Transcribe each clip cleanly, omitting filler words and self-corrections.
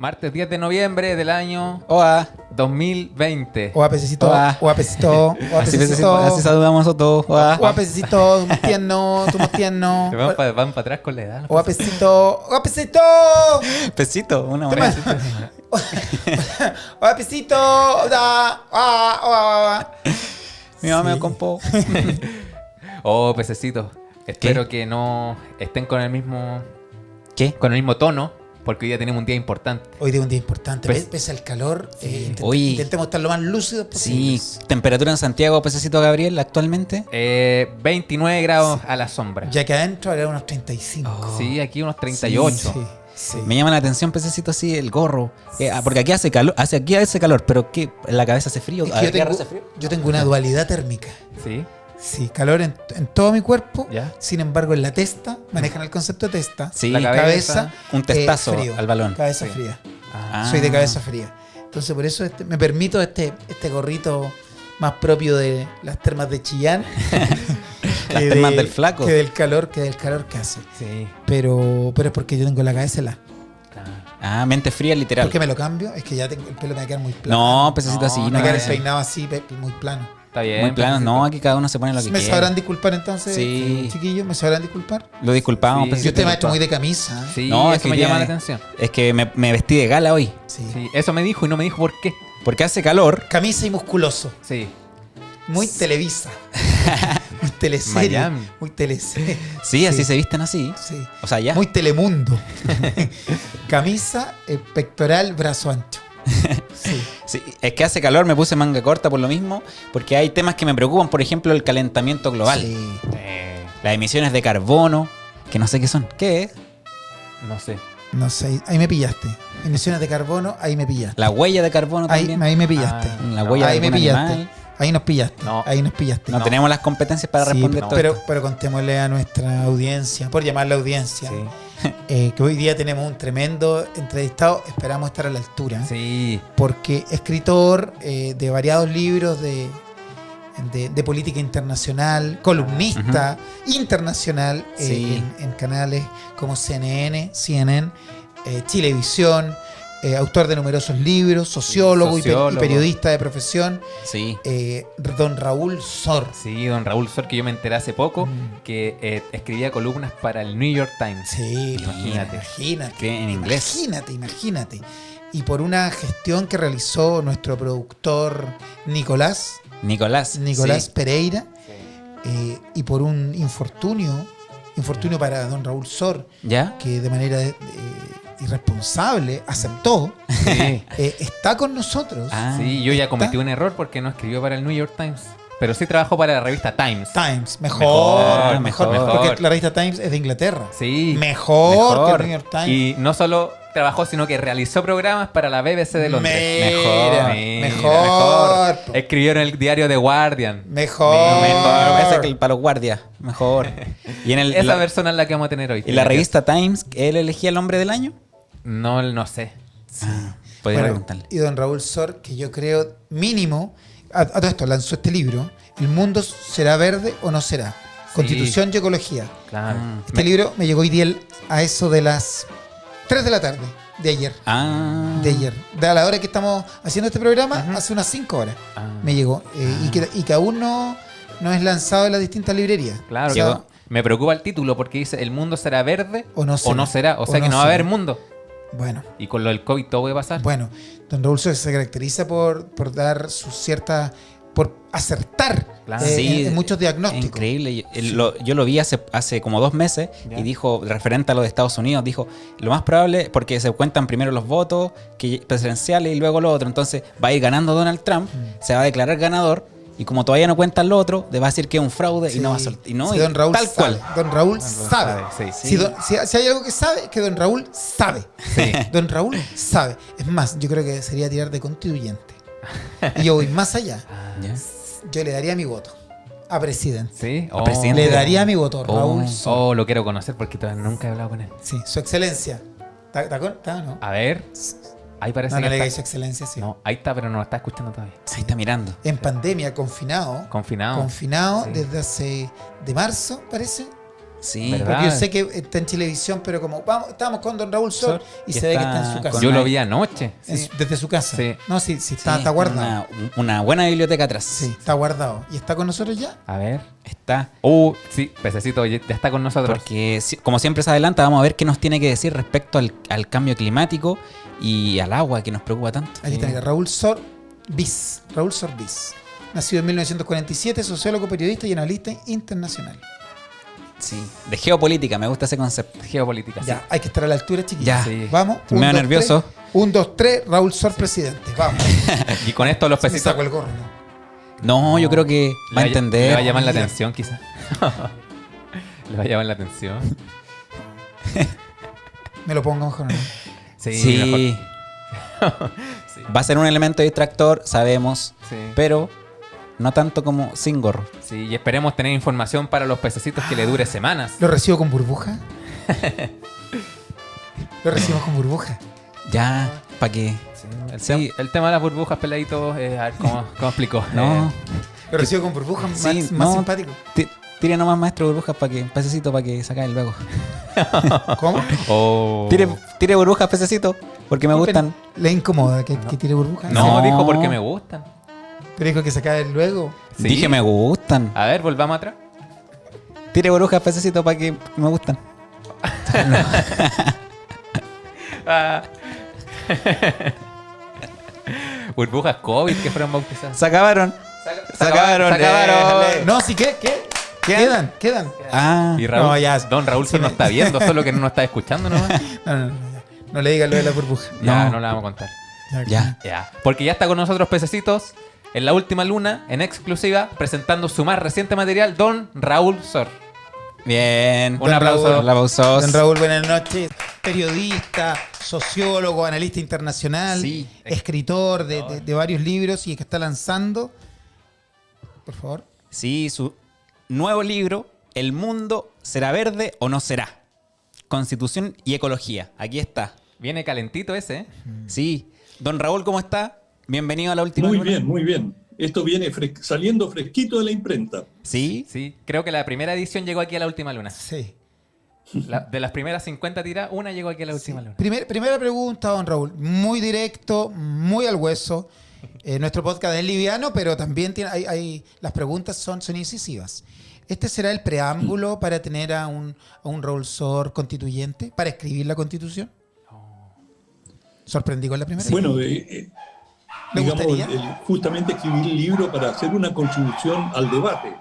Martes 10 de noviembre del año Oa. 2020. Oa, pececito. Oa. Oa, pececito. Oa, Así pececito. saludamos a todos. Oa. Oa, pececito. Somos tiernos. Somos tiernos. Van para atrás con la edad. Oa, pececito. Oa, pececito. Pesito, una Toma. moneda. Oa, pececito. Oa, oa, oa. Mi mamá Sí. me compó. Oh, pececitos. Espero que no estén con el mismo ¿Qué? tono, porque hoy día tenemos un día importante. Hoy de un día importante. Pues- Pese al calor, Oye. intentemos estar lo más lúcidos Sí, posible. temperatura en Santiago, pececito Gabriel, actualmente. 29 grados a la sombra. Ya que adentro habrá unos 35. Sí, aquí unos 38. Sí, sí. Me llama la atención, pececito, así, el gorro. Porque aquí hace calor, aquí hace calor, pero ¿qué? ¿En la cabeza hace frío? Es ¿A que la tierra hace frío? yo tengo una dualidad térmica. Sí. Sí, calor en todo mi cuerpo. Ya. Sin embargo, en la testa, manejan el concepto de testa. Sí, La cabeza, un testazo frío. al balón. Cabeza Sí. fría. Ah. Soy de cabeza fría. Entonces, por eso me permito este gorrito más propio de las termas de Chillán. Las termas del flaco. Que del calor que hace. Sí. Pero es porque yo tengo la cabeza helada. Claro. Ah, mente fría, literal. ¿Por qué me lo cambio? Es que ya el pelo me va a quedar muy plano. No, pececito, No, así. me No, va a quedar bien. peinado así, muy plano. Está bien. muy plano. pececito. No, aquí cada uno se pone lo que ¿Me quiere. sabrán disculpar entonces, Sí. chiquillos? ¿Me sabrán disculpar? Lo disculpamos, Sí. Yo pececito. este maestro muy de camisa. ¿Eh? Sí, No, es eso que me hoy llama día- la atención. Es que me vestí de gala hoy. Sí. Sí, eso me dijo y no me dijo por qué. Porque hace calor. Camisa y musculoso. Sí. Muy Televisa. Muy teleserie. Miami. Muy teleserie. Sí, así se visten así. Sí. O sea, ya. Muy Telemundo. Camisa, pectoral, brazo ancho. Sí. Sí, es que hace calor, me puse manga corta por lo mismo, porque hay temas que me preocupan, por ejemplo, el calentamiento global, Sí. las emisiones de carbono, que no sé qué son. ¿Qué es? No sé. No sé, ahí me pillaste. Emisiones de carbono, ahí me pillaste. La huella de carbono Ahí también. me pillaste. La No, huella ahí de me algún pillaste. animal. Ahí nos pillaste. No. Ahí nos pillaste. No, tenemos las competencias para Sí, responder no. todo pero, esto. pero contémosle a nuestra audiencia, por llamarla audiencia, Sí. que hoy día tenemos un tremendo entrevistado. Esperamos estar a la altura. Sí. Porque escritor de variados libros de política internacional, columnista internacional Sí. en canales como CNN, Chilevisión, autor de numerosos libros, sociólogo y Sociólogo. periodista de profesión, Sí. don Raúl Sor. Sí, don Raúl Sor, que yo me enteré hace poco que escribía columnas para el New York Times. Sí, Imagínate. imagínate. Escribe en inglés. Imagínate. Y por una gestión que realizó nuestro productor Nicolás Nicolás. Sí. Pereira, y por un infortunio para don Raúl Sor, ¿Ya? que de manera irresponsable aceptó, Sí. está con nosotros. Ah. Sí, yo ya cometí un error porque no escribió para el New York Times. Pero sí trabajó para la revista Times. Times, mejor, mejor. porque la revista Times es de Inglaterra. Sí. Mejor que el New York Times. Y no solo trabajó, sino que realizó programas para la BBC de Londres. Mira, Mejor. mejor. Escribió en el diario The Guardian. Mejor. Mejor. Ese que el para los guardias. Mejor. Y en Esa persona es la que vamos a tener hoy. y la revista Times, ¿él elegía el hombre del año? No sé. Podría Bueno, preguntarle. y don Raúl Sor, que yo creo mínimo, a todo esto lanzó este libro, El mundo será verde o no será. Constitución y ecología. Claro. Este libro me llegó hoy día a eso de las 3 de la tarde de ayer. Ah. De ayer. De a la hora que estamos haciendo este programa, Ujú. hace unas 5 horas Ah. me llegó. Y que aún no es lanzado en las distintas librerías. Claro. O sea, Llegó. Me preocupa el título porque dice el mundo será verde O no será. O sea que no va a haber mundo. bueno, Y con lo del COVID todo puede pasar. bueno. Don Raúl Sor se caracteriza por dar sus ciertas... por acertar Claro. Sí, en muchos diagnósticos. Increíble. Yo lo vi hace como 2 meses Ya. y dijo, referente a lo de Estados Unidos, dijo, lo más probable, porque se cuentan primero los votos presidenciales y luego lo otro, entonces va a ir ganando Donald Trump, se va a declarar ganador y como todavía no cuentan lo otro, le va a decir que es un fraude y no va a soltar. Y no, Sí, y don Raúl tal sabe. cual. Don Raúl sabe. sabe, sí. Si hay algo que sabe, es que don Raúl sabe. Sí. Don Raúl sabe. Es más, yo creo que sería tirar de constituyente. Y yo voy más allá. ¿Ya? Yo le daría mi voto a presidente. ¿Sí? A presidente. Le daría mi voto, Oh. Raúl Sor. Oh, lo quiero conocer porque todavía nunca he hablado con él. Sí, su excelencia. ¿Está o no? A ver. Ahí parece No, no que le está. digáis su excelencia, sí. No, ahí está, pero no lo está escuchando todavía. Ahí está mirando. En pandemia, confinado. Confinado. Confinado Sí. desde hace... de marzo, parece. Sí. ¿Verdad? Porque yo sé que está en Chilevisión, pero como estábamos con don Raúl Sor y Y se ve que está en está su casa. con Yo lo una- vi anoche. Desde su casa. Sí. No, sí, está Sí, guardado. Una buena biblioteca atrás. Sí, está guardado. ¿Y está con nosotros ya? A ver. Está. Sí, Pececito ya está con nosotros. Porque, como siempre se adelanta, vamos a ver qué nos tiene que decir respecto al cambio climático y al agua que nos preocupa tanto. Aquí está, mira, Raúl Sor Bis. Raúl Sor Bis. Nacido en 1947, sociólogo, periodista y analista internacional. Sí. De geopolítica, me gusta ese concepto. Geopolítica. Ya, Sí. hay que estar a la altura, chiquillos. Ya. Sí. Vamos. Estoy medio nervioso. 1, 2, 3, Raúl Sor, presidente. Vamos. Y con esto los Me pecitos saco el gorro, ¿no? No, yo creo que va a entender. Le va a llamar la Mira. atención, quizás. Le va a llamar la atención. Me lo pongo mejor, ¿no? Sí, Sí. mejor. Sí. Va a ser un elemento distractor, sabemos. Sí. Pero no tanto como sin gorro. Sí, y esperemos tener información para los pececitos que le dure semanas. ¿Lo recibo con burbuja? Lo recibimos con burbuja. Ya, ¿para qué? Sí, el tema de las burbujas, peladito, a ver cómo explico. No. Lo recibo con burbuja, Sí, más no. simpático. Tire nomás, maestro, burbujas para que, pececito, para que se acabe luego. ¿Cómo? Oh. Tire burbujas, pececito, porque me gustan. ¿Le incomoda que tire burbuja? No, No. dijo porque me gustan. Pero dijo que se cae luego. Sí. Dije me gustan. A ver, volvamos atrás. Tire burbujas, pececito, para que me gustan. Ah. Burbujas COVID que fueron bautizadas. Se acabaron. Se acabaron. No, sí, ¿qué? Quedan. Ah, Y Raúl, No, ya. don Raúl se nos está viendo, solo que no nos está escuchando nomás. No, no le digas lo de la burbuja. Ya, No. no la vamos a contar. ya. Ya. Porque ya está con nosotros Pececitos en la última luna, en exclusiva, presentando su más reciente material, don Raúl Sor. Bien. Un aplauso. Aplausos. Don Raúl, buenas noches. Periodista, sociólogo, analista internacional, Sí. escritor de varios libros y que está lanzando. Por favor. Sí, su nuevo libro, El mundo será verde o no será. Constitución y ecología. Aquí está. Viene calentito ese, ¿eh? Sí. Don Raúl, ¿cómo está? Bienvenido a la última Muy luna. bien, muy bien. Esto viene saliendo fresquito de la imprenta. Sí. Sí, creo que la primera edición llegó aquí a la última luna. Sí. De las primeras 50 tiras, una llegó aquí a la última luna. Primera pregunta, don Raúl. Muy directo, muy al hueso. Nuestro podcast es liviano, pero también las preguntas son incisivas. ¿Este será el preámbulo para tener a un Raúl Sor constituyente, para escribir la Constitución? ¿Sorprendí con la primera? Bueno, ¿Le digamos, gustaría? justamente escribir el libro para hacer una contribución al debate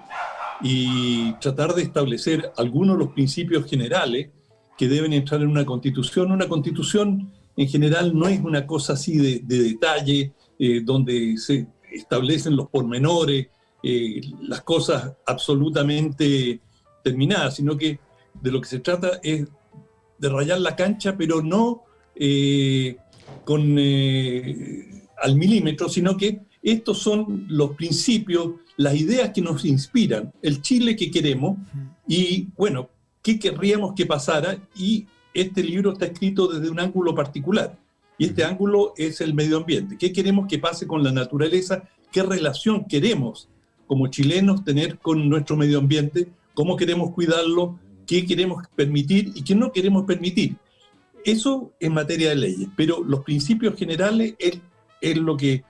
y tratar de establecer algunos de los principios generales que deben entrar en una constitución. Una constitución en general no es una cosa así de detalle, donde se establecen los pormenores, las cosas absolutamente terminadas, sino que de lo que se trata es de rayar la cancha, pero no al milímetro, sino que estos son los principios, las ideas que nos inspiran, el Chile que queremos y, bueno, qué querríamos que pasara. Y este libro está escrito desde un ángulo particular. Y este ángulo es el medio ambiente. ¿Qué queremos que pase con la naturaleza? ¿Qué relación queremos como chilenos tener con nuestro medio ambiente? ¿Cómo queremos cuidarlo? ¿Qué queremos permitir y qué no queremos permitir? Eso en materia de leyes, pero los principios generales es lo que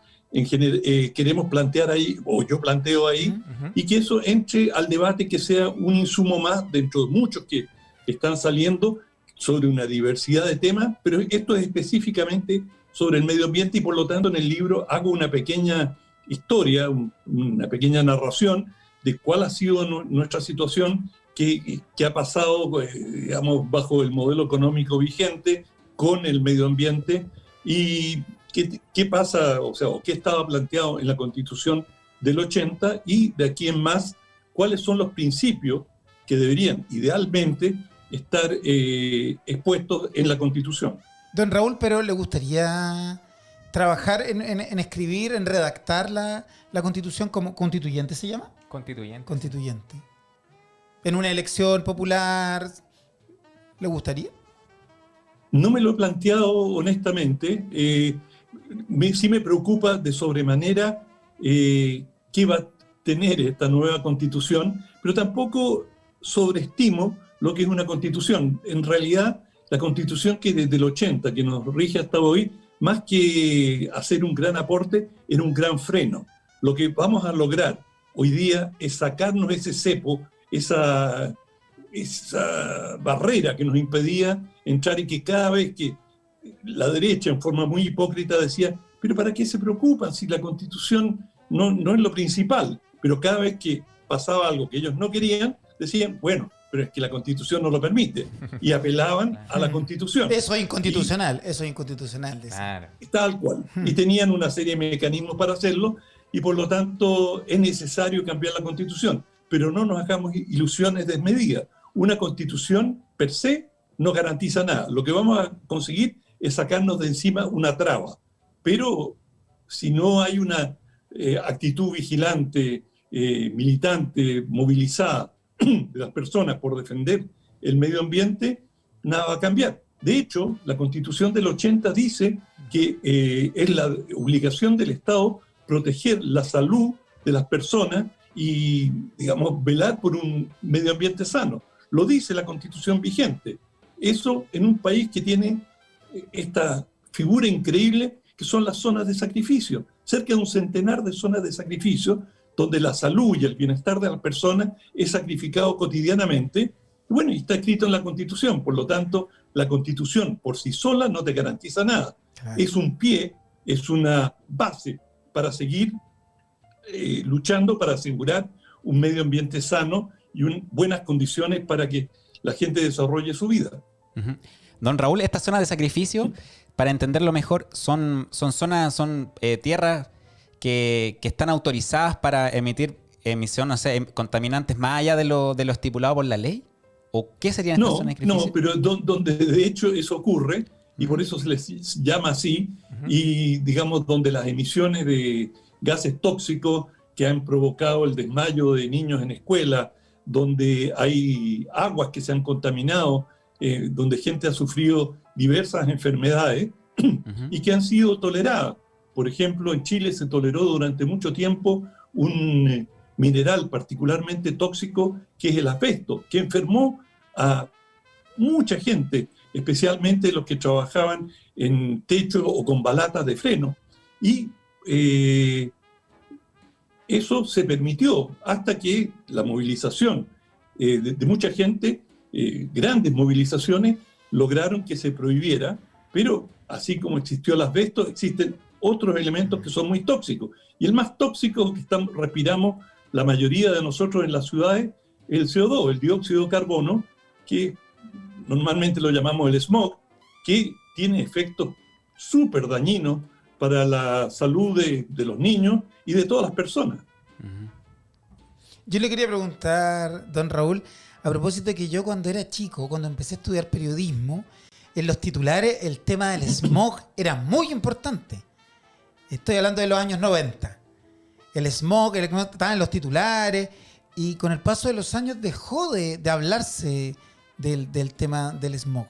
queremos plantear ahí, o yo planteo ahí, y que eso entre al debate, que sea un insumo más dentro de muchos que están saliendo sobre una diversidad de temas, pero esto es específicamente sobre el medio ambiente y por lo tanto en el libro hago una pequeña historia, una pequeña narración de cuál ha sido nuestra situación, que ha pasado, digamos, bajo el modelo económico vigente con el medio ambiente y qué pasa, o sea, o qué estaba planteado en la Constitución del 80 y de aquí en más, cuáles son los principios que deberían idealmente estar expuestos en la Constitución. Don Raúl, pero ¿le gustaría trabajar en escribir, en redactar la Constitución como constituyente se llama? Constituyente. Constituyente. En una elección popular, ¿le gustaría? No me lo he planteado honestamente. Sí me preocupa de sobremanera qué va a tener esta nueva Constitución, pero tampoco sobreestimo lo que es una constitución. En realidad, la constitución que desde el 80, que nos rige hasta hoy, más que hacer un gran aporte, era un gran freno. Lo que vamos a lograr hoy día es sacarnos ese cepo, esa barrera que nos impedía entrar, y que cada vez que la derecha, en forma muy hipócrita, decía, pero ¿para qué se preocupan si la Constitución no es lo principal? Pero cada vez que pasaba algo que ellos no querían, decían, bueno, pero es que la Constitución no lo permite, y apelaban a la Constitución. Eso es inconstitucional, decía. Claro. Tal cual. Y tenían una serie de mecanismos para hacerlo, y por lo tanto es necesario cambiar la Constitución. Pero no nos hagamos ilusiones desmedidas. Una Constitución per se no garantiza nada. Lo que vamos a conseguir es sacarnos de encima una traba. Pero si no hay una actitud vigilante, militante, movilizada de las personas por defender el medio ambiente, nada va a cambiar. De hecho, la Constitución del 80 dice que es la obligación del Estado proteger la salud de las personas y, digamos, velar por un medio ambiente sano. Lo dice la Constitución vigente. Eso en un país que tiene esta figura increíble que son las zonas de sacrificio. Cerca de un centenar de zonas de sacrificio donde la salud y el bienestar de las personas es sacrificado cotidianamente. Bueno, y está escrito en la Constitución. Por lo tanto, la Constitución por sí sola no te garantiza nada. Claro. Es un pie, es una base para seguir luchando para asegurar un medio ambiente sano y buenas condiciones para que la gente desarrolle su vida. Uh-huh. Don Raúl, estas zonas de sacrificio, para entenderlo mejor, son tierras que están autorizadas para emitir emisión, no sé, contaminantes más allá de lo estipulado por la ley. ¿O qué serían estas zonas de sacrificio? No, pero donde de hecho eso ocurre, y por eso se les llama así, y digamos donde las emisiones de gases tóxicos que han provocado el desmayo de niños en escuela, donde hay aguas que se han contaminado, donde gente ha sufrido diversas enfermedades y que han sido toleradas. Por ejemplo, en Chile se toleró durante mucho tiempo un mineral particularmente tóxico que es el asbesto, que enfermó a mucha gente, especialmente los que trabajaban en techo o con balatas de freno. Y eso se permitió hasta que la movilización de mucha gente, grandes movilizaciones, lograron que se prohibiera, pero así como existió el asbesto, existen otros elementos que son muy tóxicos. Y el más tóxico que respiramos la mayoría de nosotros en las ciudades es el CO2, el dióxido de carbono, que normalmente lo llamamos el smog, que tiene efectos súper dañinos para la salud de los niños y de todas las personas. Yo le quería preguntar, don Raúl, a propósito de que yo cuando era chico, cuando empecé a estudiar periodismo, en los titulares el tema del smog era muy importante. Estoy hablando de los años 90. El smog estaba en los titulares y con el paso de los años dejó de hablarse del tema del smog.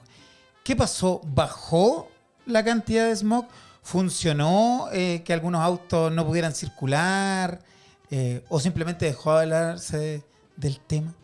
¿Qué pasó? ¿Bajó la cantidad de smog? ¿Funcionó que algunos autos no pudieran circular? ¿O simplemente dejó de hablarse del tema?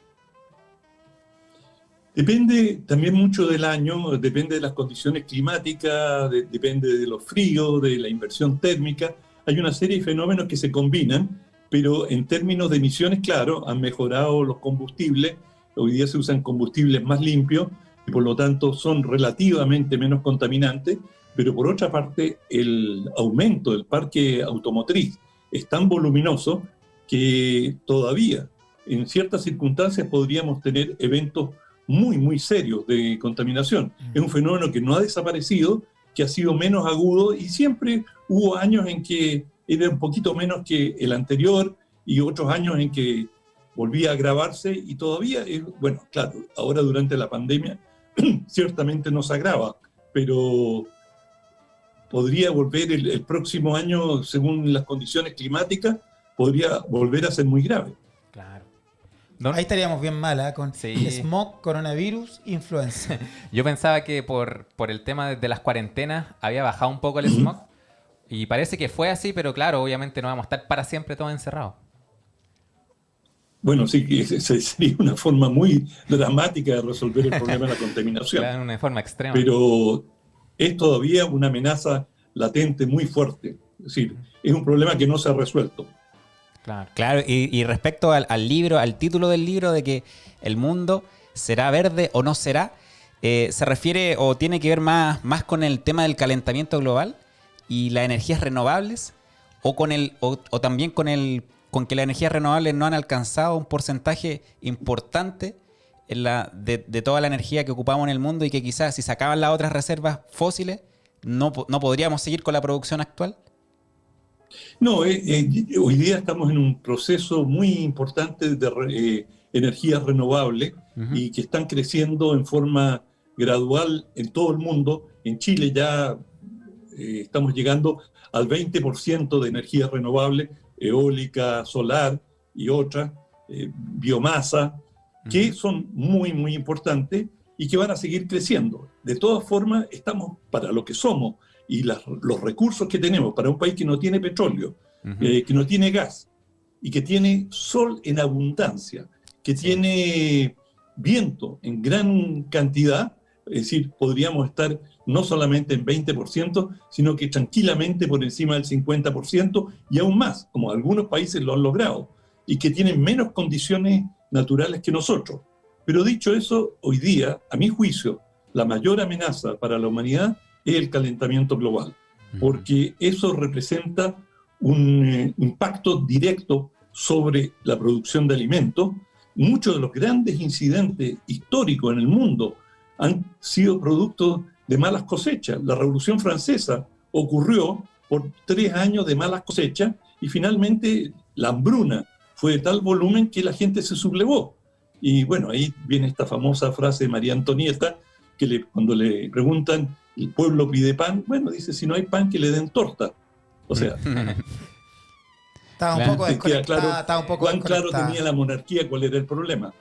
Depende también mucho del año, depende de las condiciones climáticas, depende de los fríos, de la inversión térmica. Hay una serie de fenómenos que se combinan, pero en términos de emisiones, claro, han mejorado los combustibles. Hoy día se usan combustibles más limpios y por lo tanto son relativamente menos contaminantes, pero por otra parte el aumento del parque automotriz es tan voluminoso que todavía en ciertas circunstancias podríamos tener eventos muy, muy serios de contaminación. Es un fenómeno que no ha desaparecido, que ha sido menos agudo y siempre hubo años en que era un poquito menos que el anterior y otros años en que volvía a agravarse y todavía, bueno, claro, ahora durante la pandemia ciertamente no se agrava, pero podría volver el próximo año, según las condiciones climáticas, podría volver a ser muy grave. Claro. Ahí estaríamos bien mal, con sí. Smog, coronavirus, influenza. Yo pensaba que por el tema de las cuarentenas había bajado un poco el smog y parece que fue así, pero claro, obviamente no vamos a estar para siempre todos encerrados. Bueno, sí, que sería una forma muy dramática de resolver el problema de la contaminación. Claro, de una forma extrema. Pero es todavía una amenaza latente muy fuerte. Es decir, es un problema que no se ha resuelto. Claro. Claro, y respecto al libro, al título del libro de que el mundo será verde o no será, se refiere o tiene que ver más con el tema del calentamiento global y las energías renovables, o también con que las energías renovables no han alcanzado un porcentaje importante de toda la energía que ocupamos en el mundo, y que quizás si se acaban las otras reservas fósiles no podríamos seguir con la producción actual. No, hoy día estamos en un proceso muy importante de energías renovables y que están creciendo en forma gradual en todo el mundo. En Chile ya estamos llegando al 20% de energías renovables, eólica, solar y otras, biomasa, que son muy, muy importantes y que van a seguir creciendo. De todas formas, estamos para lo que somos y los recursos que tenemos para un país que no tiene petróleo, que no tiene gas y que tiene sol en abundancia, que tiene viento en gran cantidad. Es decir, podríamos estar no solamente en 20%, sino que tranquilamente por encima del 50% y aún más, como algunos países lo han logrado, y que tienen menos condiciones naturales que nosotros. Pero dicho eso, hoy día, a mi juicio, la mayor amenaza para la humanidad es el calentamiento global, porque eso representa un impacto directo sobre la producción de alimentos. Muchos de los grandes incidentes históricos en el mundo han sido producto de malas cosechas. La Revolución Francesa ocurrió por 3 años de malas cosechas y finalmente la hambruna fue de tal volumen que la gente se sublevó. Y bueno, ahí viene esta famosa frase de María Antonieta, que cuando le preguntan, el pueblo pide pan, bueno, dice, si no hay pan, que le den torta. O sea, Estaba un poco desconectada. cuán claro tenía la monarquía cuál era el problema.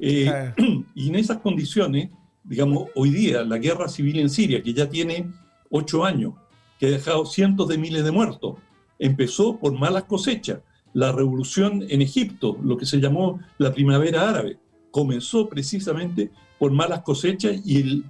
Y en esas condiciones, digamos, hoy día la guerra civil en Siria, que ya tiene 8 años, que ha dejado cientos de miles de muertos, empezó por malas cosechas. La revolución en Egipto, lo que se llamó la primavera árabe, comenzó precisamente por malas cosechas y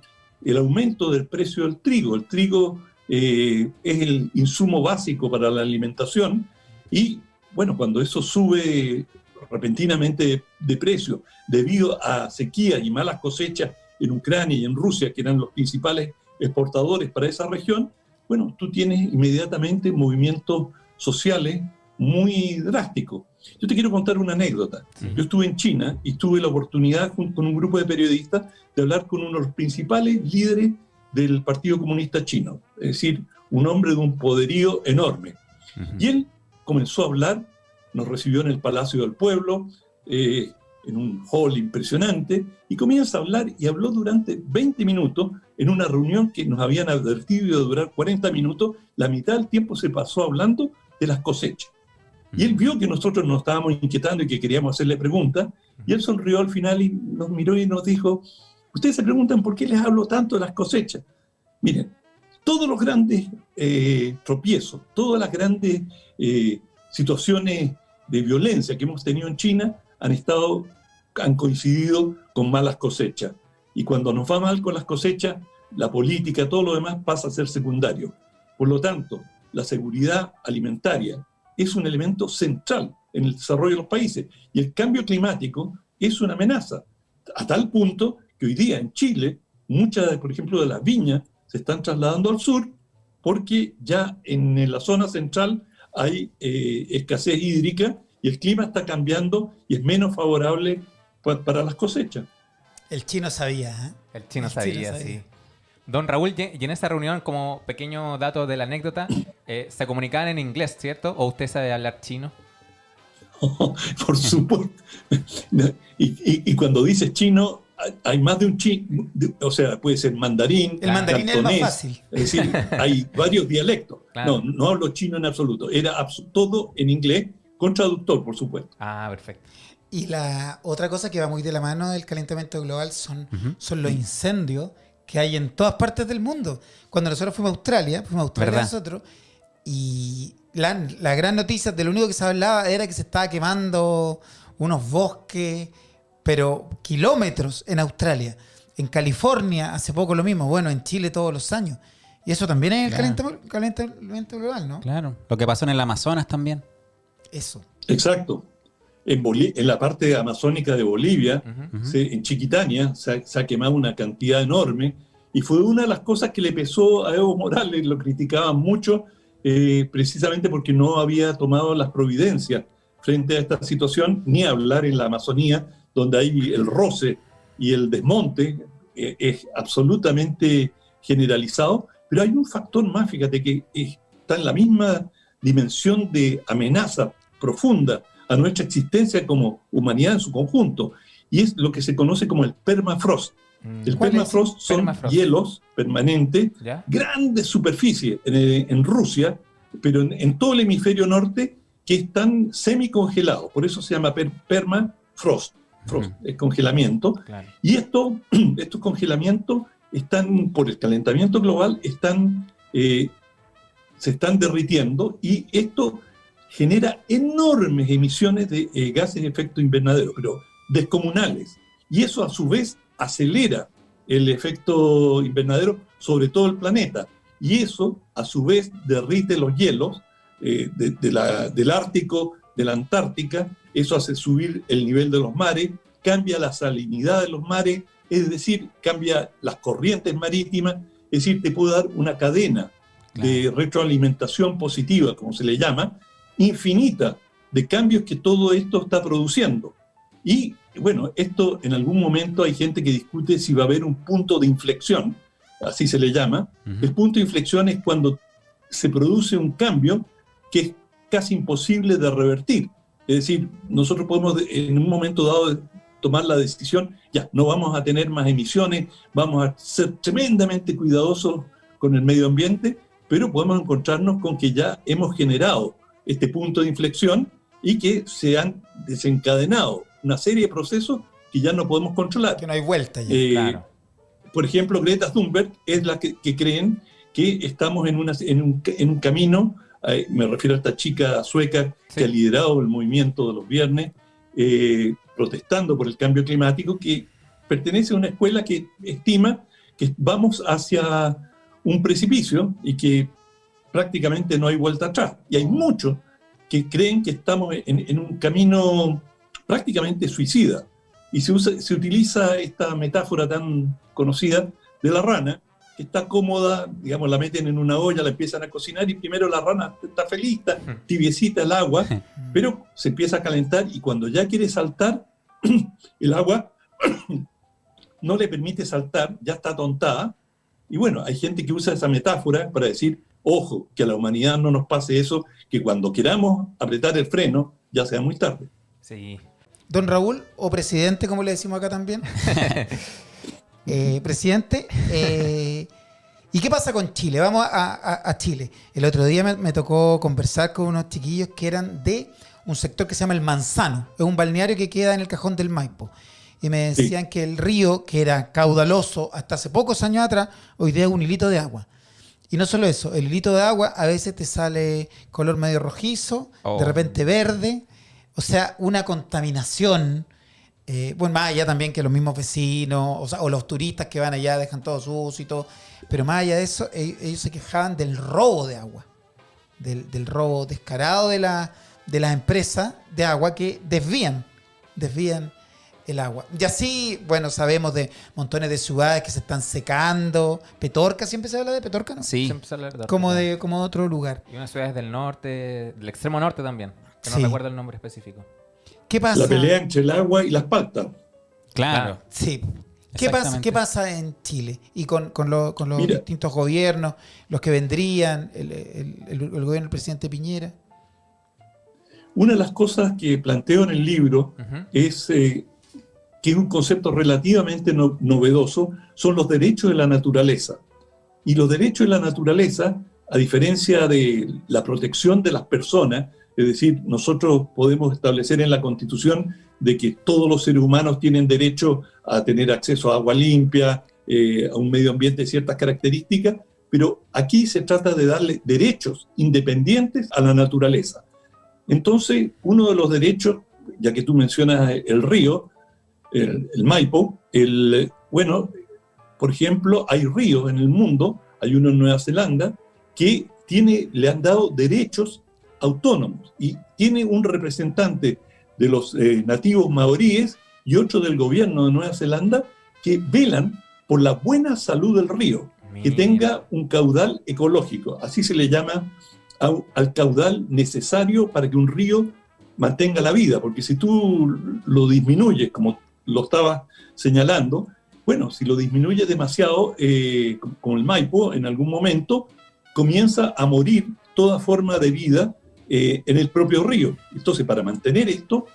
el aumento del precio del trigo. El trigo es el insumo básico para la alimentación y, bueno, cuando eso sube repentinamente de precio debido a sequía y malas cosechas en Ucrania y en Rusia, que eran los principales exportadores para esa región, bueno, tú tienes inmediatamente movimientos sociales muy drásticos. Yo te quiero contar una anécdota. Yo estuve en China y tuve la oportunidad, con un grupo de periodistas, de hablar con uno de los principales líderes del Partido Comunista Chino, es decir, un hombre de un poderío enorme. Y él comenzó a hablar, nos recibió en el Palacio del Pueblo, en un hall impresionante, y comienza a hablar y habló durante 20 minutos en una reunión que nos habían advertido de durar 40 minutos. La mitad del tiempo se pasó hablando de las cosechas. Y él vio que nosotros nos estábamos inquietando y que queríamos hacerle preguntas, y él sonrió al final y nos miró y nos dijo, ustedes se preguntan por qué les hablo tanto de las cosechas. Miren, todos los grandes tropiezos, todas las grandes situaciones de violencia que hemos tenido en China han coincidido con malas cosechas. Y cuando nos va mal con las cosechas, la política, todo lo demás pasa a ser secundario. Por lo tanto, la seguridad alimentaria es un elemento central en el desarrollo de los países. Y el cambio climático es una amenaza, a tal punto que hoy día en Chile, muchas, por ejemplo, de las viñas se están trasladando al sur porque ya en la zona central hay escasez hídrica y el clima está cambiando y es menos favorable para las cosechas. El chino sabía, ¿eh? El chino sabía, sí. Don Raúl, y en esa reunión, como pequeño dato de la anécdota, se comunicaban en inglés, ¿cierto? ¿O usted sabe hablar chino? Por supuesto. Y cuando dices chino, hay más de un chino, o sea, puede ser mandarín. El mandarín es el más fácil. Es decir, hay varios dialectos. Claro. No hablo chino en absoluto. Era todo en inglés, con traductor, por supuesto. Ah, perfecto. Y la otra cosa que va muy de la mano del calentamiento global son los incendios que hay en todas partes del mundo. Cuando nosotros fuimos a Australia ¿verdad? nosotros, y la gran noticia de lo único que se hablaba era que se estaba quemando unos bosques, pero kilómetros en Australia. En California hace poco lo mismo. Bueno, en Chile todos los años. Y eso también es Claro. calentamiento global, ¿no? Claro. Lo que pasó en el Amazonas también. Eso. Exacto. En la parte amazónica de Bolivia, Ujú. en Chiquitania, se ha quemado una cantidad enorme y fue una de las cosas que le pesó a Evo Morales, lo criticaban mucho, precisamente porque no había tomado las providencias frente a esta situación, ni hablar en la Amazonía, donde hay el roce y el desmonte, es absolutamente generalizado, pero hay un factor más, fíjate, que está en la misma dimensión de amenaza profunda a nuestra existencia como humanidad en su conjunto, y es lo que se conoce como el permafrost. El ¿Cuál es? permafrost son Permafrost. hielos permanentes, ¿Ya? grandes superficies en Rusia, pero en todo el hemisferio norte, que están semicongelados. Por eso se llama permafrost, es congelamiento. Claro. Y estos congelamientos están, por el calentamiento global, se están derritiendo, y esto genera enormes emisiones de gases de efecto invernadero, pero descomunales. Y eso a su vez acelera el efecto invernadero sobre todo el planeta. Y eso a su vez derrite los hielos del Ártico, de la Antártica. Eso hace subir el nivel de los mares, cambia la salinidad de los mares, es decir, cambia las corrientes marítimas. Es decir, te puede dar una cadena de retroalimentación positiva, como se le llama, infinita, de cambios que todo esto está produciendo. Y bueno, esto en algún momento hay gente que discute si va a haber un punto de inflexión, así se le llama. El punto de inflexión es cuando se produce un cambio que es casi imposible de revertir. Es decir, nosotros podemos en un momento dado tomar la decisión, ya, no vamos a tener más emisiones, vamos a ser tremendamente cuidadosos con el medio ambiente, pero podemos encontrarnos con que ya hemos generado este punto de inflexión y que se han desencadenado una serie de procesos que ya no podemos controlar. Que no hay vuelta ya. Claro. Por ejemplo, Greta Thunberg es la que creen que estamos en un camino, me refiero a esta chica sueca que ha liderado el movimiento de los viernes, protestando por el cambio climático, que pertenece a una escuela que estima que vamos hacia un precipicio y que prácticamente no hay vuelta atrás. Y hay muchos que creen que estamos en un camino prácticamente suicida. Y se utiliza esta metáfora tan conocida de la rana, que está cómoda, digamos, la meten en una olla, la empiezan a cocinar y primero la rana está feliz, está tibiecita el agua, pero se empieza a calentar y cuando ya quiere saltar, el agua no le permite saltar, ya está atontada. Y bueno, hay gente que usa esa metáfora para decir, ojo, que a la humanidad no nos pase eso, que cuando queramos apretar el freno, ya sea muy tarde. Sí. Don Raúl, o presidente, como le decimos acá también. Presidente, ¿y qué pasa con Chile? Vamos a Chile. El otro día me tocó conversar con unos chiquillos que eran de un sector que se llama El Manzano. Es un balneario que queda en el Cajón del Maipo. Y me decían que el río, que era caudaloso hasta hace pocos años atrás, hoy día es un hilito de agua. Y no solo eso, el hilito de agua a veces te sale color medio rojizo, de repente verde. O sea, una contaminación. Bueno, más allá también que los mismos vecinos, o los turistas que van allá dejan todo sucio y todo. Pero más allá de eso, ellos se quejaban del robo de agua. Del robo descarado de las empresas de agua que desvían el agua. Y así, bueno, sabemos de montones de ciudades que se están secando. Petorca, siempre se habla de Petorca, ¿no? Sí. Siempre se habla de Como Dortmund. de otro lugar. Y unas ciudades del norte, del extremo norte también, que no Sí. recuerdo el nombre específico. ¿Qué pasa? La pelea entre el agua y las paltas. Claro. Sí. Exactamente. ¿Qué pasa en Chile? Y con los Mira. distintos gobiernos, los que vendrían, el gobierno del presidente Piñera. Una de las cosas que planteo en el libro Ujú. es que es un concepto relativamente novedoso, son los derechos de la naturaleza. Y los derechos de la naturaleza, a diferencia de la protección de las personas, es decir, nosotros podemos establecer en la Constitución de que todos los seres humanos tienen derecho a tener acceso a agua limpia, a un medio ambiente de ciertas características, pero aquí se trata de darle derechos independientes a la naturaleza. Entonces, uno de los derechos ya que tú mencionas el río, el Maipo, bueno, por ejemplo, hay ríos en el mundo, hay uno en Nueva Zelanda, que le han dado derechos autónomos y tiene un representante de los nativos maoríes y otro del gobierno de Nueva Zelanda que velan por la buena salud del río, que tenga un caudal ecológico, así se le llama al caudal necesario para que un río mantenga la vida, porque si tú lo disminuyes, como lo estaba señalando, bueno, si lo disminuyes demasiado, con el Maipo, en algún momento comienza a morir toda forma de vida en el propio río. Entonces, para mantener esto,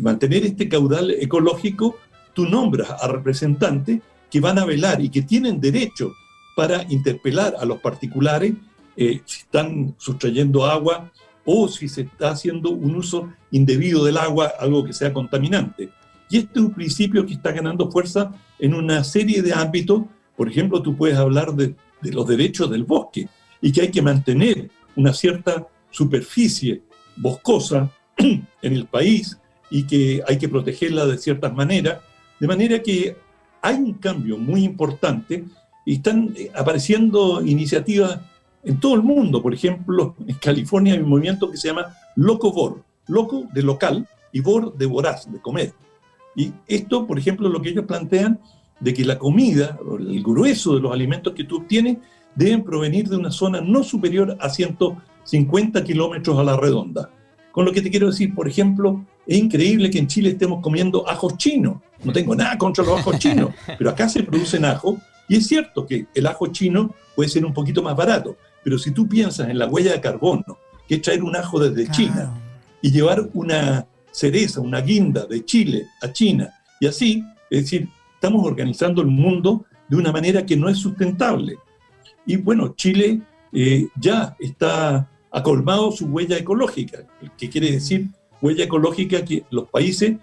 mantener este caudal ecológico, tú nombras a representantes que van a velar y que tienen derecho para interpelar a los particulares si están sustrayendo agua o si se está haciendo un uso indebido del agua, algo que sea contaminante. Y este es un principio que está ganando fuerza en una serie de ámbitos. Por ejemplo, tú puedes hablar de los derechos del bosque y que hay que mantener una cierta superficie boscosa en el país y que hay que protegerla de ciertas maneras, de manera que hay un cambio muy importante y están apareciendo iniciativas en todo el mundo. Por ejemplo, en California hay un movimiento que se llama Locovor, loco de local y vor de voraz, de comer. Y esto, por ejemplo, lo que ellos plantean de que la comida, el grueso de los alimentos que tú obtienes, deben provenir de una zona no superior a 150 kilómetros a la redonda. Con lo que te quiero decir, por ejemplo, es increíble que en Chile estemos comiendo ajos chinos. No tengo nada contra los ajos chinos, pero acá se producen ajos y es cierto que el ajo chino puede ser un poquito más barato, pero si tú piensas en la huella de carbono, que es traer un ajo desde China y llevar una cereza, una guinda de Chile a China y así, es decir, estamos organizando el mundo de una manera que no es sustentable. Y bueno, Chile ya ha colmado su huella ecológica, que quiere decir huella ecológica que los países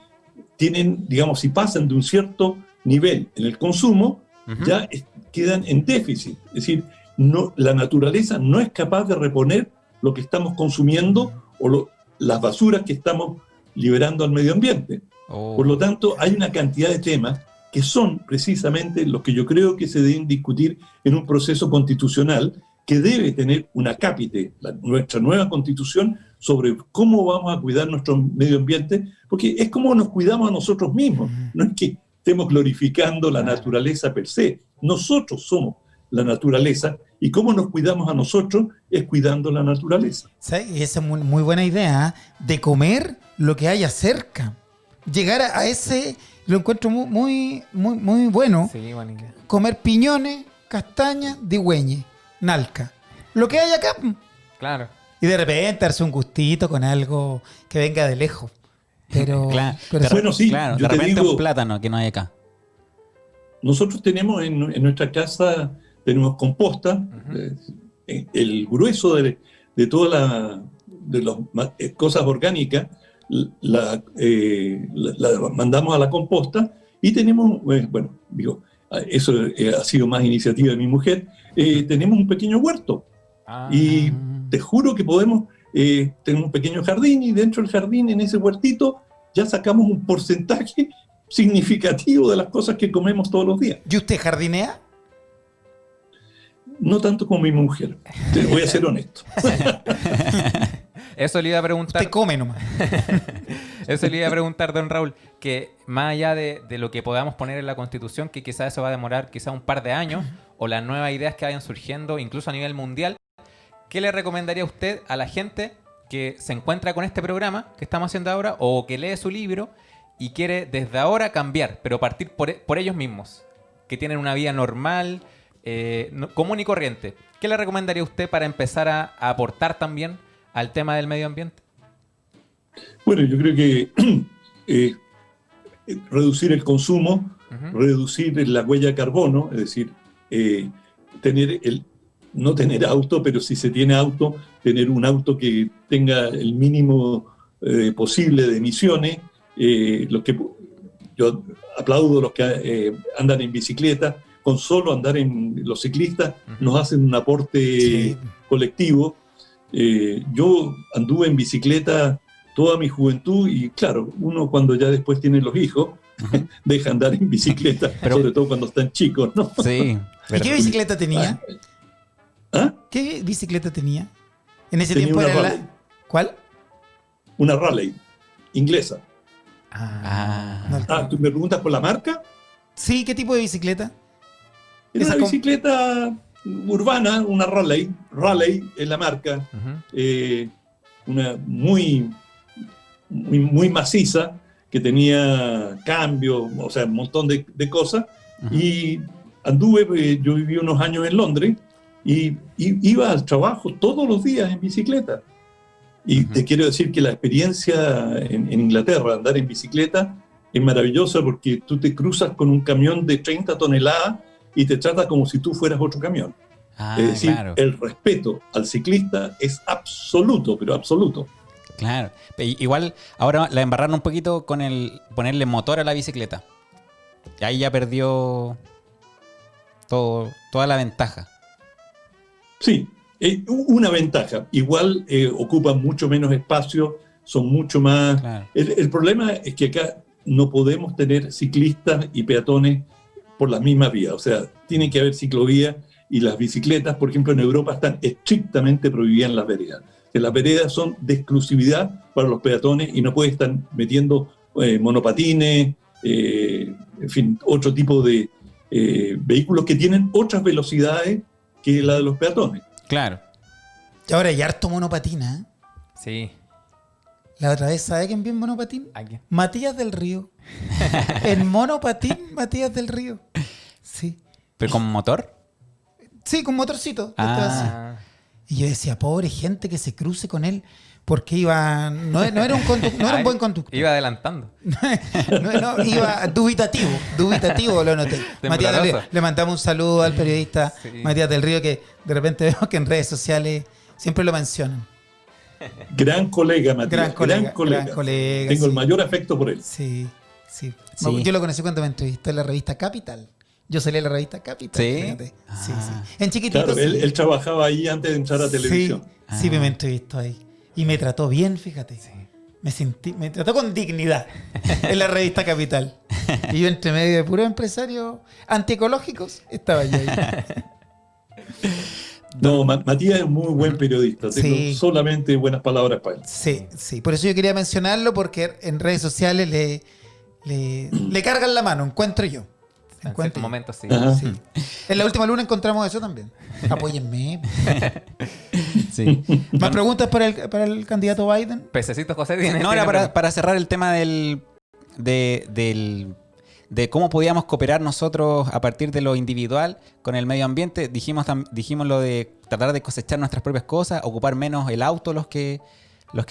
tienen, digamos, si pasan de un cierto nivel en el consumo, ya quedan en déficit. Es decir, la naturaleza no es capaz de reponer lo que estamos consumiendo o las basuras que estamos liberando al medio ambiente. Por lo tanto, hay una cantidad de temas que son precisamente los que yo creo que se deben discutir en un proceso constitucional que debe tener una cápite, nuestra nueva constitución, sobre cómo vamos a cuidar nuestro medio ambiente, porque es como nos cuidamos a nosotros mismos. No es que estemos glorificando la naturaleza per se. Nosotros somos la naturaleza y cómo nos cuidamos a nosotros es cuidando la naturaleza. ¿Sabes? Y esa es muy buena idea, de comer lo que haya cerca. Llegar a ese, lo encuentro muy bueno. Sí, buena idea. Comer piñones, castañas, digüeñes, nalca. Lo que hay acá. Claro. Y de repente darse un gustito con algo que venga de lejos. Pero, Claro. Bueno, sí, Claro, yo de te repente digo, un plátano que no hay acá. nosotros tenemos en nuestra casa, tenemos composta, el grueso de todas las cosas orgánicas la mandamos a la composta y tenemos, bueno, digo, eso ha sido más iniciativa de mi mujer, tenemos un pequeño huerto y te juro que podemos tener un pequeño jardín y dentro del jardín, en ese huertito, ya sacamos un porcentaje significativo de las cosas que comemos todos los días. ¿Y usted jardinea? No tanto como mi mujer, te voy a ser honesto. Eso le iba a preguntar. Usted come nomás. Eso le iba a preguntar, don Raúl, que más allá de lo que podamos poner en la Constitución, que quizás eso va a demorar quizás un par de años, o las nuevas ideas que vayan surgiendo, incluso a nivel mundial, ¿qué le recomendaría usted a la gente que se encuentra con este programa que estamos haciendo ahora, o que lee su libro y quiere desde ahora cambiar, pero partir por ellos mismos, que tienen una vida normal, común y corriente? ¿Qué le recomendaría usted para empezar a aportar también al tema del medio ambiente? Bueno, yo creo que reducir el consumo, reducir la huella de carbono, es decir, no tener auto, pero si se tiene auto, tener un auto que tenga el mínimo posible de emisiones. Yo aplaudo a los que andan en bicicleta. Con solo andar los ciclistas nos hacen un aporte colectivo. Yo anduve en bicicleta toda mi juventud y claro, uno cuando ya después tiene los hijos, deja andar en bicicleta, sobre todo cuando están chicos, ¿no? Sí. ¿Y qué bicicleta tenía? ¿Ah? ¿Qué bicicleta tenía? En ese Tenía tiempo una era Raleigh. ¿Cuál? Una Raleigh, inglesa. No. ¿Tú me preguntas por la marca? Sí, ¿qué tipo de bicicleta? Era Esa una bicicleta urbana, una Raleigh. Raleigh es la marca. Ujú. Una muy maciza, que tenía cambio, o sea, un montón de cosas. Y anduve, yo viví unos años en Londres y iba al trabajo todos los días en bicicleta. Y te quiero decir que la experiencia en Inglaterra, andar en bicicleta, es maravillosa porque tú te cruzas con un camión de 30 toneladas y te trata como si tú fueras otro camión. Es decir, Claro. el respeto al ciclista es absoluto, pero absoluto. Claro. Igual, ahora la embarraron un poquito con el ponerle motor a la bicicleta. Ahí ya perdió toda la ventaja. Sí, una ventaja. Igual ocupan mucho menos espacio, son mucho más... Claro. El problema es que acá no podemos tener ciclistas y peatones por las mismas vías. O sea, tiene que haber ciclovías y las bicicletas, por ejemplo, en Europa están estrictamente prohibidas en las veredas. Que las veredas son de exclusividad para los peatones y no pueden estar metiendo monopatines, en fin, otro tipo de vehículos que tienen otras velocidades que la de los peatones. Claro. Y ahora hay harto monopatina, ¿eh? Sí. La otra vez, ¿sabe quién vio en monopatín? Aquí. Matías del Río. En monopatín, Matías del Río. Sí. ¿Pero con motor? Sí, con motorcito. Ah. Y yo decía, pobre gente que se cruce con él, porque iba. No era un buen conductor. Iba adelantando. Iba dubitativo lo noté. Matías del Río. Le mandamos un saludo al periodista Sí. Matías del Río, que de repente veo que en redes sociales siempre lo mencionan. Gran colega, Matías. Gran colega, Tengo sí. el mayor afecto por él. Sí. Sí. Yo lo conocí cuando me entrevistó en la revista Capital. Yo salí en la revista Capital. ¿Sí? Fíjate. Sí. Ah. En chiquitito. Claro, él trabajaba ahí antes de entrar a televisión. Sí, me entrevistó ahí. Y me trató bien, fíjate. Me trató con dignidad en la revista Capital. Y yo entre medio de puros empresarios antiecológicos estaba yo ahí. No, Matías es un muy buen periodista. Tengo Sí. solamente buenas palabras para él. Sí. Por eso yo quería mencionarlo, porque en redes sociales le cargan la mano, encuentro yo. En ciertos momentos sí. Ajá. Sí. En la última luna encontramos eso también. Apóyenme. Sí. ¿Más preguntas para el candidato Biden? Pececito José tiene. No, tiene era pregunta. para cerrar el tema de cómo podíamos cooperar nosotros a partir de lo individual con el medio ambiente. Dijimos lo de tratar de cosechar nuestras propias cosas, ocupar menos el auto los que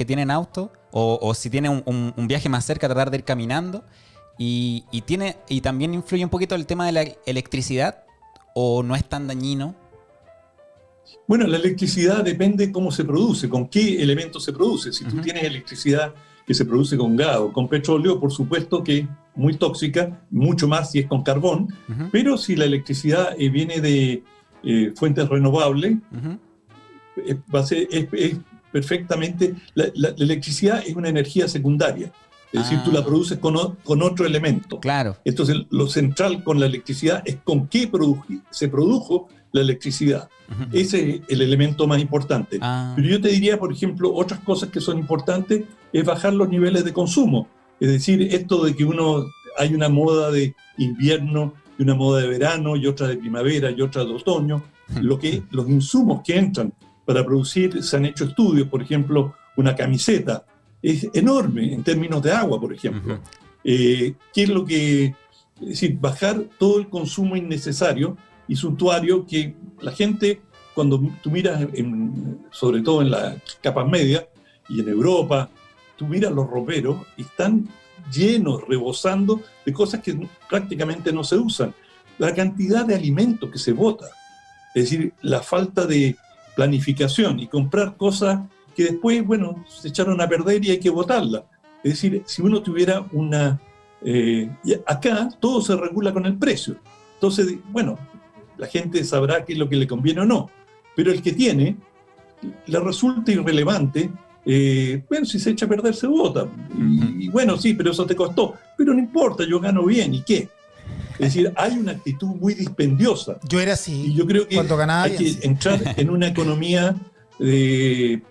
tienen auto, o si tienen un viaje más cerca, tratar de ir caminando. Y también influye un poquito el tema de la electricidad, o no es tan dañino. Bueno, la electricidad depende cómo se produce, con qué elementos se produce. Si tú tienes electricidad que se produce con gas o con petróleo, por supuesto que es muy tóxica, mucho más si es con carbón, pero si la electricidad viene de fuentes renovables, es perfectamente... La electricidad es una energía secundaria, es decir, tú la produces con otro elemento. Claro. Entonces, lo central con la electricidad es con qué se produjo la electricidad. Ese es el elemento más importante. Pero yo te diría, por ejemplo, otras cosas que son importantes es bajar los niveles de consumo. Es decir, esto de que hay una moda de invierno y una moda de verano y otra de primavera y otra de otoño. Los insumos que entran para producir, se han hecho estudios, por ejemplo, una camiseta es enorme en términos de agua, por ejemplo. ¿Qué es lo que...? Es decir, bajar todo el consumo innecesario y suntuario que la gente, cuando tú miras, sobre todo en las capas medias y en Europa, tú miras los roperos y están llenos, rebosando de cosas que prácticamente no se usan. La cantidad de alimentos que se bota, es decir, la falta de planificación y comprar cosas que después, bueno, se echaron a perder y hay que botarlas. Es decir, si uno tuviera acá todo se regula con el precio. Entonces, bueno, la gente sabrá qué es lo que le conviene o no. Pero el que tiene, le resulta irrelevante bueno, si se echa a perder se vota. Y bueno, sí, pero eso te costó. Pero no importa, yo gano bien, ¿y qué? Es decir, hay una actitud muy dispendiosa. Yo era así. Y yo creo que cuando ganaba hay bien, que entrar en una economía de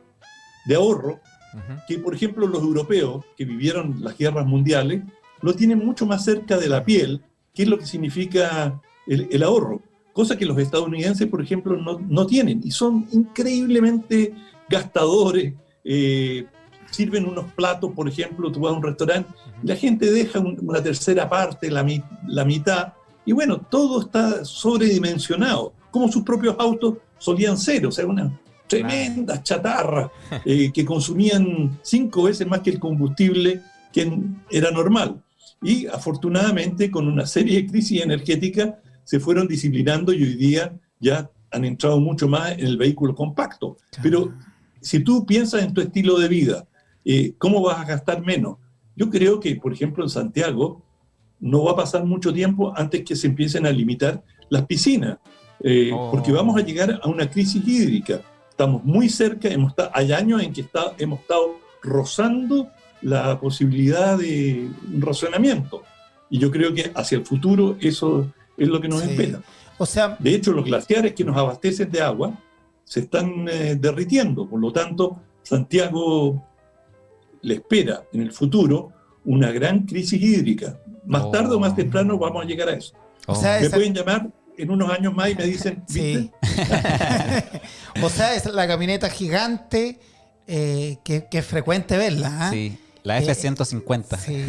ahorro, Ujú. que por ejemplo los europeos que vivieron las guerras mundiales lo tienen mucho más cerca de la piel, que es lo que significa el ahorro, cosa que los estadounidenses, por ejemplo, no tienen, y son increíblemente gastadores. Sirven unos platos, por ejemplo, tú vas a un restaurante, y la gente deja una tercera parte, la mitad, y bueno, todo está sobredimensionado, como sus propios autos solían ser, o sea, una tremenda chatarra que consumían 5 veces más que el combustible que era normal. Y afortunadamente, con una serie de crisis energéticas, se fueron disciplinando y hoy día ya han entrado mucho más en el vehículo compacto. Pero si tú piensas en tu estilo de vida, ¿cómo vas a gastar menos? Yo creo que, por ejemplo, en Santiago no va a pasar mucho tiempo antes que se empiecen a limitar las piscinas, porque vamos a llegar a una crisis hídrica. Estamos muy cerca, hay años en que hemos estado rozando la posibilidad de un racionamiento. Y yo creo que hacia el futuro eso es lo que nos espera. O sea, de hecho, los glaciares que nos abastecen de agua se están derritiendo. Por lo tanto, Santiago le espera en el futuro una gran crisis hídrica. Más tarde o más temprano vamos a llegar a eso. O sea, me pueden llamar en unos años más y me dicen, ¿viste? Sí. O sea, es la camioneta gigante que es frecuente verla. Sí, la F-150. Sí.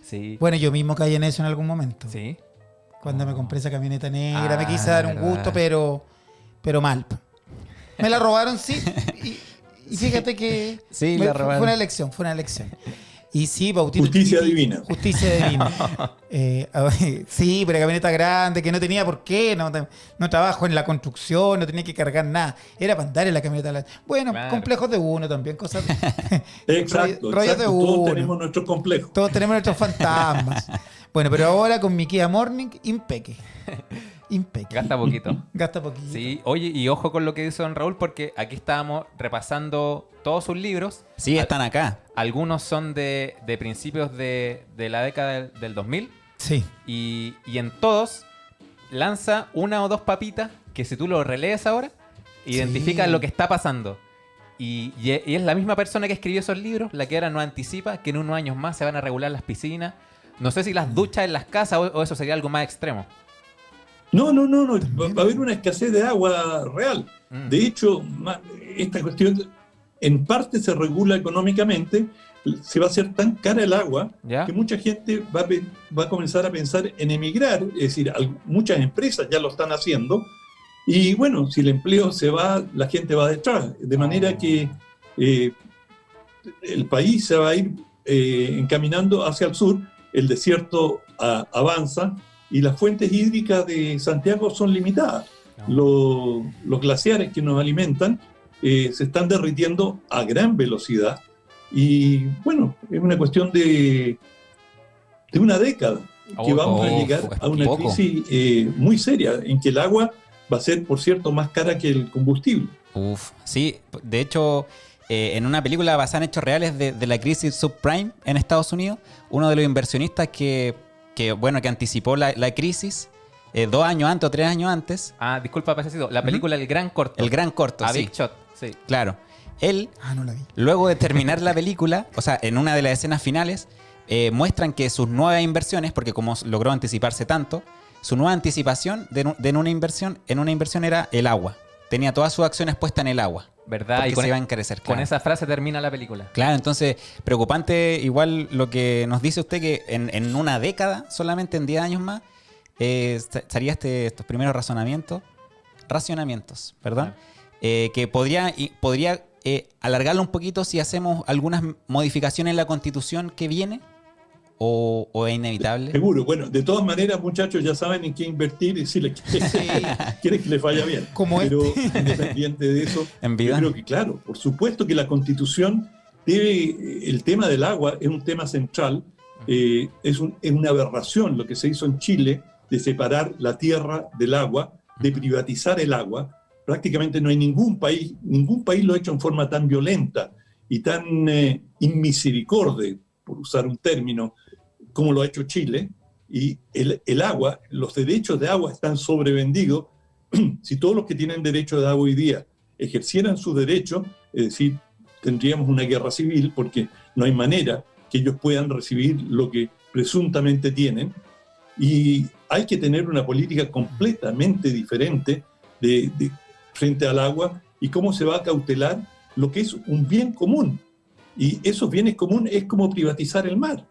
Sí. Bueno, yo mismo caí en eso en algún momento. Sí. Cuando me compré esa camioneta negra, me quise dar un verdad. gusto, pero mal. Me la robaron, sí. Y fíjate que Sí, fue la robaron. una elección, fue una elección. Y sí, Bautito. Justicia divina. Justicia divina. Sí, pero camioneta grande, que no tenía por qué, no trabajo en la construcción, no tenía que cargar nada. Era para andar en la camioneta. Bueno, Claro. complejos de uno también, cosas de... Exacto, rollos de todos uno. tenemos nuestros complejos. Todos tenemos nuestros fantasmas. Bueno, pero ahora con mi Kia Morning, impeque. Impeque. Gasta poquito. Gasta poquito. Sí, oye, y ojo con lo que dice don Raúl, porque aquí estábamos repasando todos sus libros. Sí, están acá. Algunos son de principios de la década del 2000. Sí. Y en todos lanza una o dos papitas que si tú lo relees ahora, identifican Sí. lo que está pasando. Y es la misma persona que escribió esos libros la que ahora nos anticipa que en unos años más se van a regular las piscinas. No sé si las duchas en las casas o eso sería algo más extremo. No. Va a haber una escasez de agua real. Mm. De hecho, esta cuestión en parte se regula económicamente. Se va a hacer tan cara el agua ¿Ya? que mucha gente va a comenzar a pensar en emigrar. Es decir, muchas empresas ya lo están haciendo. Y bueno, si el empleo se va, la gente va detrás. De manera que el país se va a ir encaminando hacia el sur. El desierto avanza y las fuentes hídricas de Santiago son limitadas. Los glaciares que nos alimentan se están derritiendo a gran velocidad y bueno, es una cuestión de una década que vamos a llegar a una crisis muy seria en que el agua va a ser, por cierto, más cara que el combustible. Uf, sí, de hecho, en una película basada en hechos reales de la crisis subprime en Estados Unidos, uno de los inversionistas que anticipó la crisis 2 años antes o 3 años antes. Ah, disculpa, Pacecito. La película El Gran Corto. El Gran Corto, A sí. Big Shot, sí. Claro. Él, No la vi. luego de terminar la película, o sea, en una de las escenas finales, muestran que sus nuevas inversiones, porque como logró anticiparse tanto, su nueva anticipación en una inversión era el agua. Tenía todas sus acciones puestas en el agua. ¿Verdad? Porque Y con, se iba a encarecer. con Claro. esa frase termina la película. Claro, entonces, preocupante igual lo que nos dice usted, que en una década, solamente en 10 años más, estaría estos primeros racionamientos, perdón, que podría alargarlo un poquito si hacemos algunas modificaciones en la Constitución que viene, o es inevitable. Seguro. Bueno, de todas maneras, muchachos, ya saben en qué invertir y si les quieren que les vaya bien. Como Pero independiente de eso, En vida. yo creo que, claro, por supuesto que la Constitución el tema del agua es un tema central. Es una aberración lo que se hizo en Chile de separar la tierra del agua, de privatizar el agua. Prácticamente no hay ningún país lo ha hecho en forma tan violenta. y tan inmisericordia, por usar un término, como lo ha hecho Chile, y el agua, los derechos de agua están sobrevendidos. Si todos los que tienen derecho de agua hoy día ejercieran sus derechos, es decir, tendríamos una guerra civil porque no hay manera que ellos puedan recibir lo que presuntamente tienen. Y hay que tener una política completamente diferente frente al agua y cómo se va a cautelar lo que es un bien común. Y esos bienes comunes es como privatizar el mar.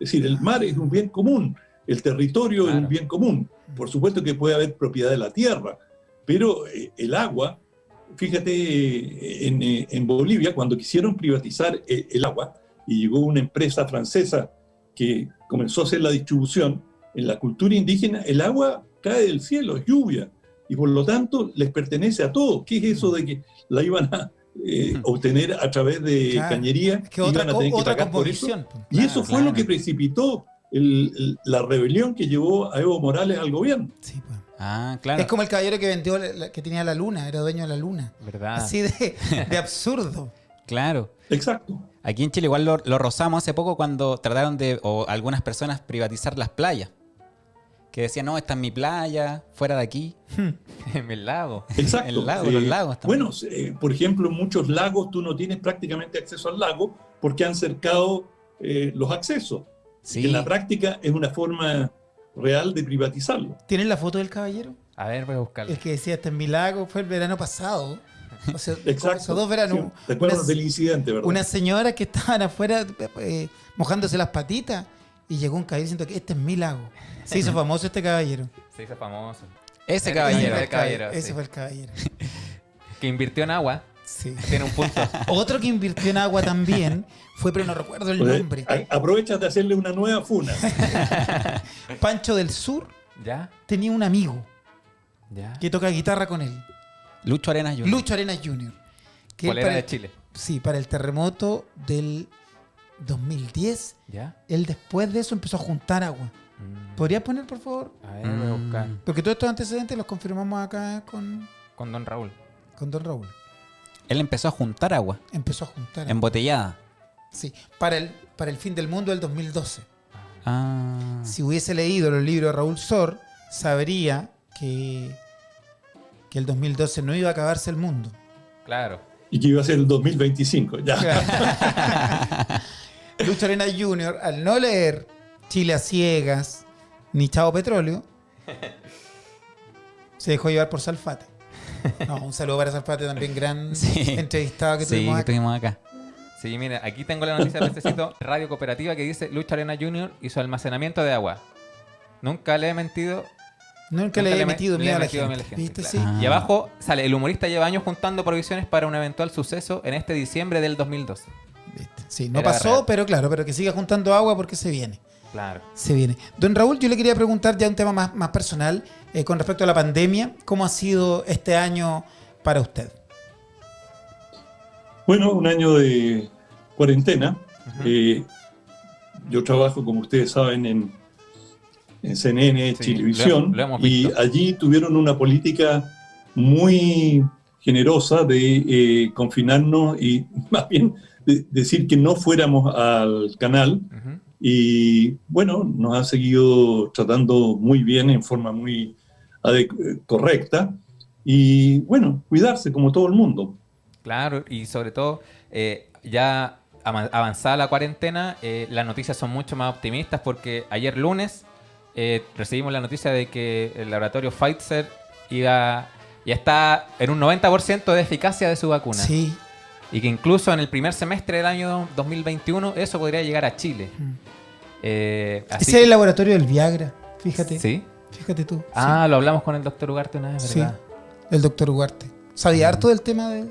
Es decir, el mar es un bien común, el territorio es un bien común. Por supuesto que puede haber propiedad de la tierra, pero el agua, fíjate, en Bolivia, cuando quisieron privatizar el agua, y llegó una empresa francesa que comenzó a hacer la distribución, en la cultura indígena el agua cae del cielo, es lluvia, y por lo tanto les pertenece a todos. ¿Qué es eso de que la iban a obtener a través de cañería? Es que otra pagar por eso. composición. Y eso fue lo que precipitó la rebelión que llevó a Evo Morales al gobierno. Sí, pues. Ah, claro. Es como el caballero que vendió, que tenía la luna, era dueño de la luna. ¿Verdad? Así de absurdo. Claro. Exacto. Aquí en Chile igual lo rozamos hace poco cuando trataron o algunas personas, privatizar las playas. Que decían, no, esta es mi playa, fuera de aquí. En el lago. Exacto. El lago, los lagos también. Bueno, por ejemplo, en muchos lagos tú no tienes prácticamente acceso al lago porque han cercado los accesos. Sí. Que en la práctica es una forma real de privatizarlo. ¿Tienen la foto del caballero? A ver, voy a buscarlo. El que decía, este es mi lago, fue el verano pasado. O sea, Exacto. esos 2 veranos. Sí, ¿te acuerdas del incidente, verdad? Unas señoras que estaban afuera mojándose las patitas y llegó un caballero diciendo que este es mi lago. Se hizo famoso este caballero. Se hizo famoso. Ese El caballero. caballero, Ese sí. fue el caballero. Que invirtió en agua. Sí. Tiene un punto. Otro que invirtió en agua también fue, pero no recuerdo el Pues, nombre. aprovechas de hacerle una nueva funa. Pancho del Sur ¿Ya? tenía un amigo ¿Ya? que toca guitarra con él. Lucho Arenas Jr. Lucho Arenas Jr. Que él Polera para de el- Chile. Sí, para el terremoto del 2010, ¿Ya? él después de eso empezó a juntar agua. Mm. ¿Podría poner, por favor? A ver, voy a buscar. Porque todos estos antecedentes los confirmamos acá con Con Don Raúl. Don Raúl. Él empezó a juntar agua, Empezó a juntar agua. embotellada. Sí, para el fin del mundo del 2012. Ah. Si hubiese leído los libros de Raúl Sor, sabría que el 2012 no iba a acabarse el mundo. Claro. Y que iba a ser el 2025. Ya. Lucho Arenas Jr., al no leer Chile a ciegas ni Chavo Petróleo, se dejó llevar por Salfate. No, un saludo para Salfate, también gran Sí. entrevistado que Sí, tuvimos que acá. tuvimos acá. Sí, mira, aquí tengo la noticia de este sitio, Radio Cooperativa, que dice Lucho Arena Jr. y su almacenamiento de agua. Nunca le he mentido. Nunca le he metido le miedo he a la metido gente. miedo a la gente, ¿Viste? claro. Sí. Ah. Y abajo sale, el humorista lleva años juntando provisiones para un eventual suceso en este diciembre del 2012. ¿Viste? Sí, no Era pasó, real. pero claro, pero que siga juntando agua porque se viene. Claro. Se viene. Don Raúl, yo le quería preguntar ya un tema más personal con respecto a la pandemia. ¿Cómo ha sido este año para usted? Bueno, un año de cuarentena. Yo trabajo, como ustedes saben, en CNN, Sí, Chilevisión, lo hemos y visto. allí tuvieron una política muy generosa de confinarnos y más bien de decir que no fuéramos al canal. Ujú. Y bueno, nos han seguido tratando muy bien, en forma muy correcta. Y bueno, cuidarse como todo el mundo. Claro, y sobre todo, ya avanzada la cuarentena, las noticias son mucho más optimistas porque ayer lunes recibimos la noticia de que el laboratorio Pfizer ya está en un 90% de eficacia de su vacuna. Sí. Y que incluso en el primer semestre del año 2021 eso podría llegar a Chile. Así Ese es el laboratorio del Viagra, fíjate. ¿Sí? Fíjate tú. Ah, lo hablamos con el doctor Ugarte una vez, Sí, ¿verdad? el doctor Ugarte. Sabía harto del tema de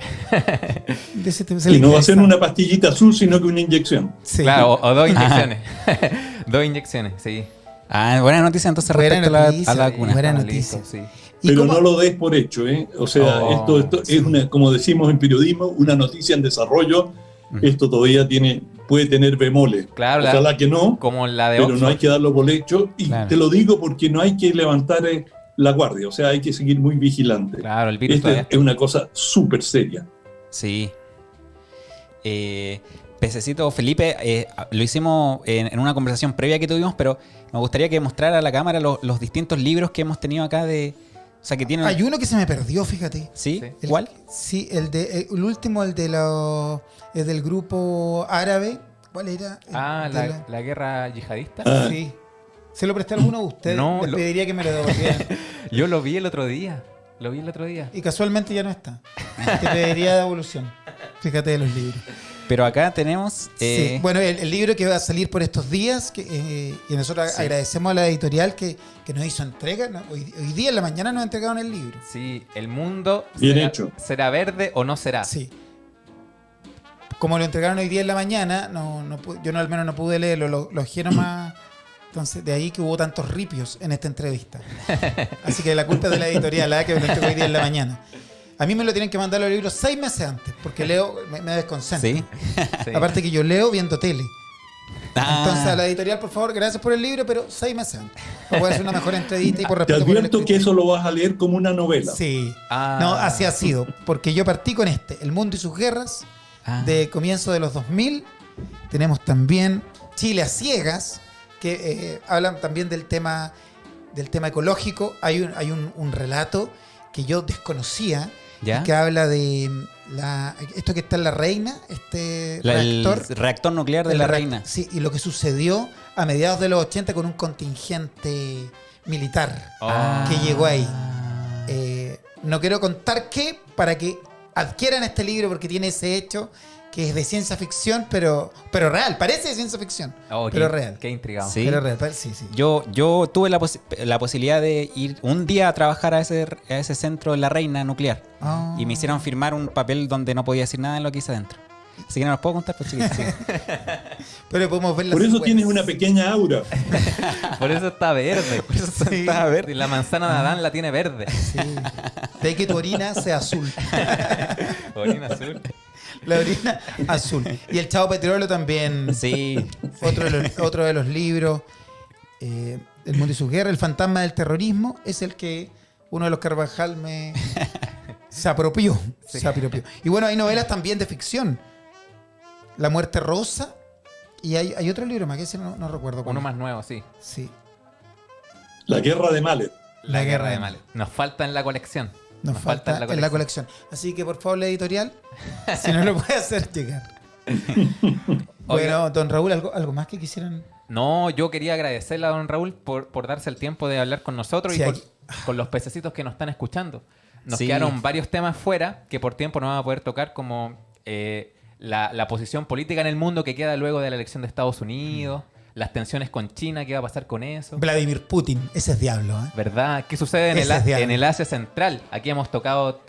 ese tema. Se Y le no va a ser interesa. una pastillita azul, sino que una inyección. Sí. Claro, o dos inyecciones. Dos inyecciones, sí. Ah, buena noticia entonces Buena respecto a noticia, la vacuna. buena Ah, noticia. listo, sí. ¿Y Pero cómo- no lo des por hecho, ¿eh? O sea, Oh, esto es una, como decimos en periodismo, una noticia en desarrollo. Esto todavía puede tener bemoles. Claro, Ojalá que no, como la de pero no Oxford. hay que darlo por hecho. Y Claro. te lo digo porque no hay que levantar la guardia. O sea, hay que seguir muy vigilante. Claro, el virus Esto todavía es una cosa súper seria. Sí. Pececito Felipe, lo hicimos en una conversación previa que tuvimos, pero me gustaría que mostrara a la cámara los distintos libros que hemos tenido acá de... O sea, que tienen... Hay uno que se me perdió, fíjate. ¿Sí? El- ¿Cuál? Sí, el último, el del grupo árabe. ¿Cuál era? La guerra yihadista. Sí. ¿Se lo presté a alguno de ustedes? No, Les pediría que me lo devolvieran. Yo lo vi el otro día. Y casualmente ya no está. Te pediría devolución. Fíjate de los libros. Pero acá tenemos... Sí. Bueno, el libro que va a salir por estos días, y nosotros Sí. agradecemos a la editorial que nos hizo entrega. ¿No? Hoy día en la mañana nos entregaron el libro. Sí, el mundo Bien hecho. será verde o no será. Sí. Como lo entregaron hoy día en la mañana, yo al menos no pude leerlo, lo ojeé nomás. Entonces, de ahí que hubo tantos ripios en esta entrevista. Así que la culpa es de la editorial, que me lo entregó hoy día en la mañana. A mí me lo tienen que mandar los libros 6 meses antes, porque leo, me desconcentro. Sí. Sí. Aparte que yo leo viendo tele. Ah. Entonces, a la editorial, por favor, gracias por el libro, pero 6 meses antes. Para poder hacer una mejor entrevista y por Te respeto por el advierto que escritor. eso lo vas a leer como una novela. Sí. Ah. No, así ha sido. Porque yo partí con El mundo y sus guerras, Ah. de comienzo de los 2000. Tenemos también Chile a ciegas, que hablan también del tema ecológico. Hay un relato que yo desconocía, ¿Ya? que habla de esto que está en La Reina, El reactor. reactor nuclear de El la reac- reina. Sí, y lo que sucedió a mediados de los 80 con un contingente militar Ah. que llegó ahí. No quiero contar qué para que adquieran este libro porque tiene ese hecho que es de ciencia ficción, pero real. Parece de ciencia ficción, Oh, pero qué- real. Qué intrigado. Sí. Pero real, sí, sí. Yo tuve la posibilidad de ir un día a trabajar a ese centro de la reina nuclear. Ah. Y me hicieron firmar un papel donde no podía decir nada de lo que hice adentro. Así que no los puedo contar, pues chiquitos. Sí. Pero podemos ver las Por eso secuelas. tienes una pequeña aura. Por eso está verde. Por eso Sí. está verde. Y la manzana de Adán la tiene verde. Sí. De ahí que tu orina sea azul. Orina azul. La orina azul. Y el Chavo Petróleo también. Sí. Otro de los libros. El mundo y sus guerras. El fantasma del terrorismo es el que uno de los Carvajal se apropió. Sí. Se apropió. Y bueno, hay novelas también de ficción. La muerte rosa. Y hay otro libro más que ese no recuerdo cuál Uno es. más nuevo, sí. Sí. La guerra de Mallet. La guerra de Males. Nos falta en la colección. Nos falta en la colección. Así que por favor, la editorial, si no lo puede hacer llegar. Bueno, don Raúl, ¿algo más que quisieran? No, yo quería agradecerle a don Raúl por darse el tiempo de hablar con nosotros Sí, y aquí- con los pececitos que nos están escuchando. Nos Sí. quedaron varios temas fuera que por tiempo no vamos a poder tocar, como la posición política en el mundo que queda luego de la elección de Estados Unidos, las tensiones con China, qué va a pasar con eso. Vladimir Putin, ese es diablo, ¿eh? ¿Verdad? ¿Qué sucede en Ese es diablo. en el Asia Central? Aquí hemos tocado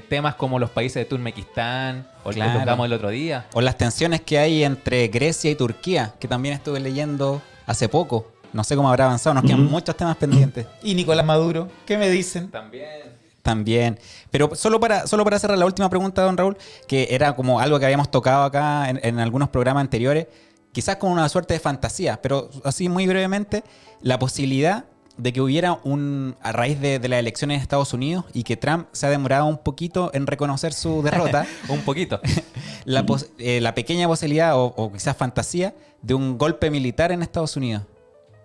temas como los países de Turkmenistán, o el que Claro. tocamos el otro día. O las tensiones que hay entre Grecia y Turquía, que también estuve leyendo hace poco. No sé cómo habrá avanzado, nos quedan muchos temas pendientes. Y Nicolás Maduro, ¿qué me dicen? También. También. Pero solo para cerrar la última pregunta, don Raúl, que era como algo que habíamos tocado acá en algunos programas anteriores, quizás como una suerte de fantasía, pero así muy brevemente, la posibilidad de que hubiera a raíz de las elecciones en Estados Unidos y que Trump se ha demorado un poquito en reconocer su derrota, Un poquito. la pequeña posibilidad o quizás fantasía de un golpe militar en Estados Unidos.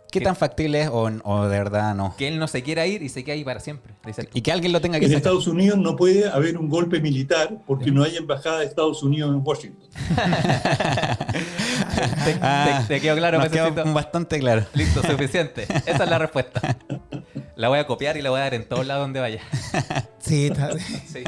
¿Qué ¿Qué? tan factible es o de verdad no? Que él no se quiera ir y se quede ahí para siempre. Dice él. Y que alguien lo tenga que En sacar. Estados Unidos no puede haber un golpe militar porque no hay embajada de Estados Unidos en Washington. ¿Te quedó claro, Nos quedó pececito? bastante claro. Listo, suficiente. Esa es la respuesta. La voy a copiar y la voy a dar en todos lados donde vaya. Sí, Sí.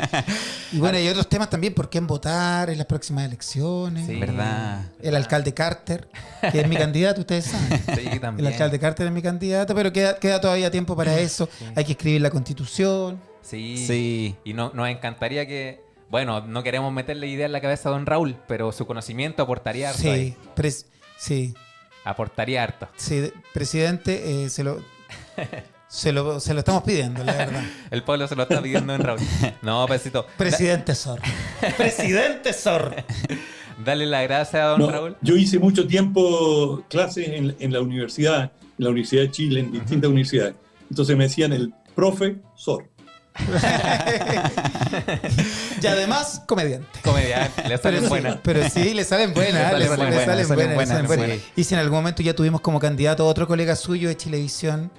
y bueno, hay otros temas también, por quién votar en las próximas elecciones. Sí. ¿Verdad? El alcalde Carter, que es mi candidato, ustedes saben. Sí, también. El alcalde Carter es mi candidato, pero queda todavía tiempo para eso. Hay que escribir la constitución. Sí. Sí. Y nos encantaría que... Bueno, no queremos meterle idea en la cabeza a don Raúl, pero su conocimiento aportaría harto ahí. Sí, Aportaría harto. sí, presidente, se lo estamos pidiendo, la verdad. El pueblo se lo está pidiendo don Raúl. No, pececito. Presidente Sor. Presidente Sor. Dale las gracias a don No, Raúl. yo hice mucho tiempo clases en la Universidad de Chile, en distintas universidades. Entonces me decían el profesor. Y además, comediante. Comediante, le salen sí, buenas. pero sí, le salen buenas. Le salen buenas. Y si en algún momento ya tuvimos como candidato a otro colega suyo de Chilevisión.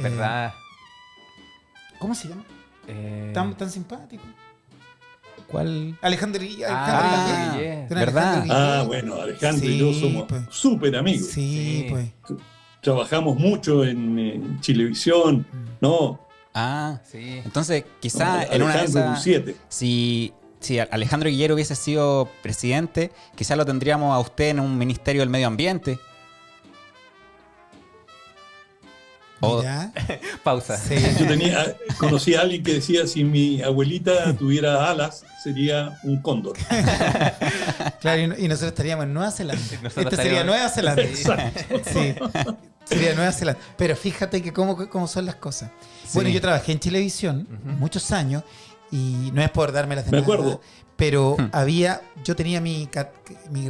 ¿Verdad? ¿Cómo se llama? Tan simpático. ¿Cuál? Alejandro Ah, Guillén. yes, ¿verdad? Bueno, Alejandro Sí, y yo somos pues. súper amigos. Sí, Sí. pues. Trabajamos mucho en Chilevisión, ¿no? Ah, Sí. entonces quizá en una de Alejandro esas, Busiete. si Alejandro Guillero hubiese sido presidente, quizá lo tendríamos a usted en un ministerio del medio ambiente. O- Mira. Pausa. Sí. Yo conocí a alguien que decía, si mi abuelita tuviera alas, sería un cóndor. Claro, y nosotros estaríamos en Nueva Zelanda. Nosotros Sería estaríamos- Nueva Zelanda. Exacto. Sí. Sería Nueva Zelanda. Pero fíjate que cómo son las cosas. Bueno, yo trabajé en Chilevisión muchos años y no es por darme las de Me nada, acuerdo. pero yo tenía mi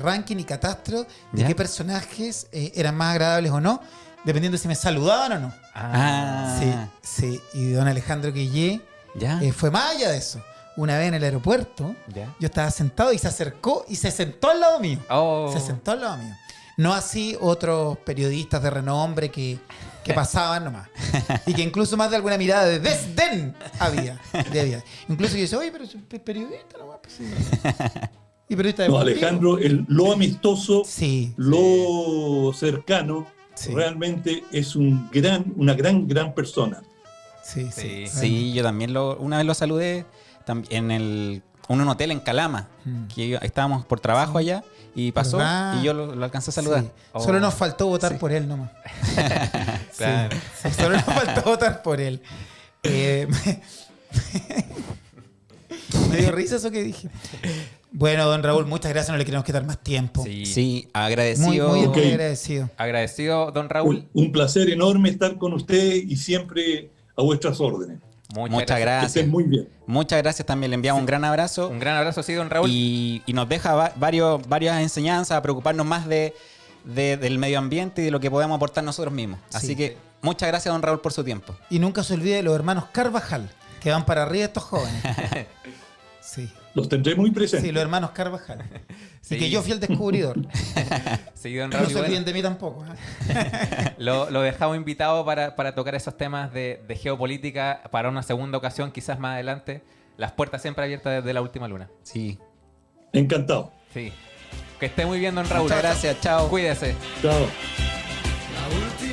ranking y catastro de ¿Ya? qué personajes eran más agradables o no, dependiendo si me saludaban o no. Ah, Sí. Y don Alejandro Guillé ya. fue más allá de eso. Una vez en el aeropuerto, ¿Ya? yo estaba sentado y se acercó y se sentó al lado mío. Oh. Se sentó al lado mío. No así otros periodistas de renombre que pasaban nomás. Y que incluso más de alguna mirada de desdén había. Incluso yo decía, oye, pero es periodista nomás. Pues, sí. Y periodista No, deportivo. Alejandro, lo amistoso, Sí. lo cercano, Sí. realmente es una gran persona. Sí. Sí, yo también una vez lo saludé en un hotel en Calama, que estábamos por trabajo allá y pasó ¿Verdad? y yo lo alcancé a saludar. Sí. Oh. Solo nos faltó votar por él nomás. Claro. Sí, solo nos faltó votar por él. Me dio risa eso que dije. Bueno, don Raúl, muchas gracias. No le queremos quitar más tiempo. Sí. Sí, Muy, agradecido. muy Ok. agradecido. Agradecido, don Raúl. Un placer enorme estar con usted y siempre a vuestras órdenes. Muchas Que gracias. estén muy bien. Muchas gracias también. Le enviamos un gran abrazo. Un gran abrazo, sí, don Raúl. Y nos deja varias enseñanzas a preocuparnos más del medio ambiente y de lo que podemos aportar nosotros mismos. Así Sí. que muchas gracias, don Raúl, por su tiempo. Y nunca se olvide de los hermanos Carvajal, que van para arriba estos jóvenes. Sí. Los tendré muy presentes. Sí, los hermanos Carvajal. Sí. Y que yo fui el descubridor. Sí, don No Raúl. se y bueno, olviden de mí tampoco. ¿eh? lo dejamos invitado para tocar esos temas de geopolítica para una segunda ocasión, quizás más adelante. Las puertas siempre abiertas desde la última luna. Sí. Encantado. Sí. Que esté muy bien, don Raúl. Muchas gracias. Chao. Cuídese. Chao. La última